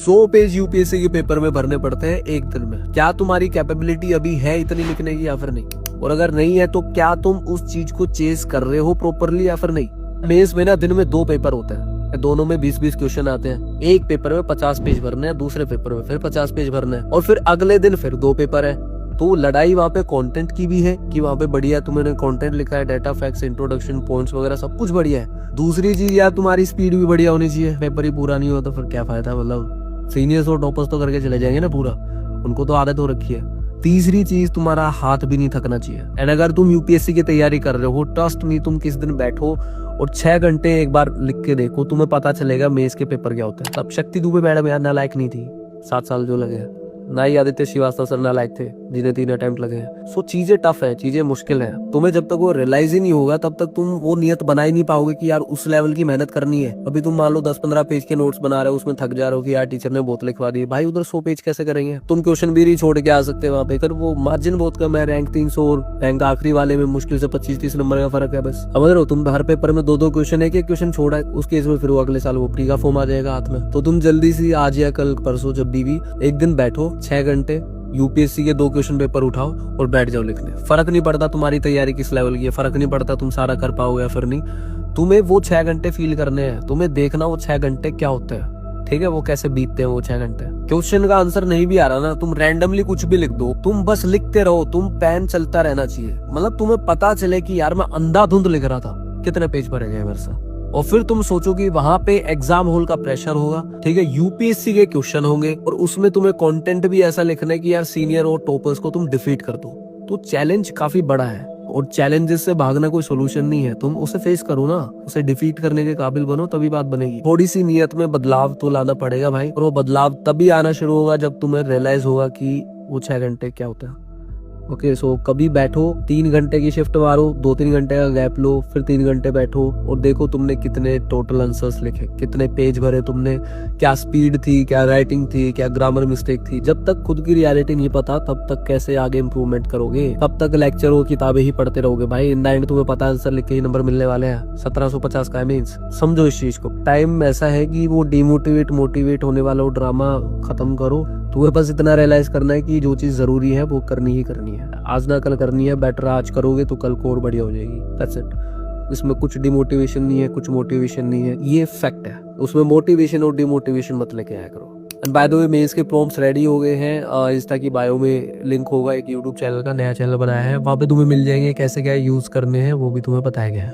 100 page UPSC के paper में भरने पड़ते हैं एक दिन में। क्या तुम्हारी कैपेबिलिटी अभी है इतनी लिखने की या फिर नहीं? और अगर नहीं है तो क्या तुम उस चीज को चेस कर रहे हो प्रॉपरली या फिर नहीं? मेंस में ना दिन में 2 पेपर होते हैं, दोनों में 20-20 क्वेश्चन आते हैं। एक पेपर में 50 पेज भरने हैं, दूसरे पेपर में फिर 50 पेज भरने हैं, और फिर अगले दिन फिर 2 पेपर है। तो लड़ाई वहाँ पे कंटेंट की भी है कि वहाँ पे बढ़िया तुमने कंटेंट लिखा है, डाटा, फैक्ट्स, इंट्रोडक्शन, पॉइंट्स वगैरह सब कुछ बढ़िया है। दूसरी चीज यार तुम्हारी स्पीड भी बढ़िया होनी चाहिए। पेपर ही पूरा नहीं हो तो फिर क्या फायदा? मतलब सीनियर्स और टॉपर्स तो करके चले जाएंगे ना पूरा, उनको तो आदत हो रखी है। तीसरी चीज, तुम्हारा हाथ भी नहीं थकना चाहिए। एंड अगर तुम यूपीएससी की तैयारी कर रहे हो, ट्रस्ट मी, तुम किस दिन बैठो और 6 घंटे एक बार लिख के देखो, तुम्हें पता चलेगा मेंस के पेपर क्या होते हैं। तब शक्ति दुबे मैडम यार नालायक नहीं थी, 7 साल जो लगे, ना ही आदित्य श्रीवास्तव सर नालायक थे जिन्हें 3 अटेम्प्ट लगे हैं। सो चीजें टफ है, चीजें मुश्किल है। तुम्हें जब तक वो रियलाइज ही नहीं होगा तब तक तुम वो नियत बना ही नहीं पाओगे कि यार उस लेवल की मेहनत करनी है। अभी तुम मान लो 10-15 पेज के नोट्स बना रहे हो, उसमें थक जा रहे हो कि यार टीचर ने बहुत लिखवा दी, भाई उधर 100 पेज कैसे करेंगे? तुम क्वेश्चन भी नहीं छोड़ के आ सकते वहाँ पे, कर वो मार्जिन बहुत कम है, रैंक 300 और रैंक आखिरी वाले में मुश्किल से 25-30 नंबर का फर्क है बस। समझ रहे हो? तुम हर पेपर में 2-2 क्वेश्चन, एक क्वेश्चन छोड़ा है, उस केस में फिर वो अगले साल वो प्री का फॉर्म आ जाएगा हाथ में। तो तुम जल्दी से आज या कल परसों जब भी एक दिन बैठो, 6 घंटे यूपीएससी के 2 क्वेश्चन पेपर उठाओ और बैठ जाओ लिखने। फर्क नहीं पड़ता तुम्हारी तैयारी किस लेवल की है, फर्क नहीं पड़ता तुम सारा कर पाओगे या फिर नहीं। तुम्हें वो 6 घंटे फील करने हैं, तुम्हें देखना वो 6 घंटे क्या होते हैं, ठीक है? वो कैसे बीतते हैं वो 6 घंटे। क्वेश्चन का आंसर नहीं भी आ रहा ना, तुम रैंडमली कुछ भी लिख दो, तुम बस लिखते रहो, तुम पेन चलता रहना चाहिए। मतलब तुम्हें पता चले कि यार मैं अंधाधुंध लिख रहा था, कितने पेज भरे गए मेरे से। और फिर तुम सोचो कि वहां पे एग्जाम हॉल का प्रेशर होगा, ठीक है, यूपीएससी के क्वेश्चन होंगे और उसमें तुम्हें कंटेंट भी ऐसा लिखना है कि यार सीनियर और टॉपर्स को तुम डिफीट कर दो। तो चैलेंज काफी बड़ा है और चैलेंजेस से भागना कोई सोल्यूशन नहीं है। तुम उसे फेस करो ना, उसे डिफीट करने के काबिल बनो, तभी बात बनेगी। थोड़ी सी नियत में बदलाव तो लाना पड़ेगा भाई, और वो बदलाव तभी आना शुरू होगा जब तुम्हें रियलाइज होगा कि वो 6 घंटे क्या होता है। ओके, सो कभी बैठो, 3 घंटे की शिफ्ट मारो, 2-3 घंटे का गैप लो, फिर 3 घंटे बैठो और देखो तुमने कितने टोटल आंसर्स लिखे, कितने पेज भरे तुमने, क्या स्पीड थी, क्या राइटिंग थी, क्या ग्रामर मिस्टेक थी। जब तक खुद की रियलिटी नहीं पता तब तक कैसे आगे इंप्रूवमेंट करोगे? तब तक लेक्चर और किताबें ही पढ़ते रहोगे भाई। इन द एंड तुम्हें पता आंसर लिख के ही नंबर मिलने वाले हैं, 1750 का मीन्स। समझो इस चीज को। टाइम ऐसा है कि वो डिमोटिवेट मोटिवेट होने वाला वो ड्रामा खत्म करो। तुम्हें बस इतना रियलाइज करना है कि जो चीज जरूरी है वो करनी ही करनी है, आज ना कल करनी है। बेटर आज करोगे तो कल को और बढ़िया हो जाएगी। That's it. इसमें कुछ डिमोटिवेशन नहीं है, कुछ मोटिवेशन नहीं है, ये फैक्ट है। उसमें मोटिवेशन और डिमोटिवेशन मत लेके आया करो। And by the way men's के प्रॉम्प्ट्स रेडी हो गए हैं। इंस्टा की बायो में लिंक होगा, एक यूट्यूब चैनल का नया चैनल बनाया है, वहां पे तुम्हें मिल जाएंगे कैसे क्या यूज करने हैं, वो भी तुम्हें बताया गया है।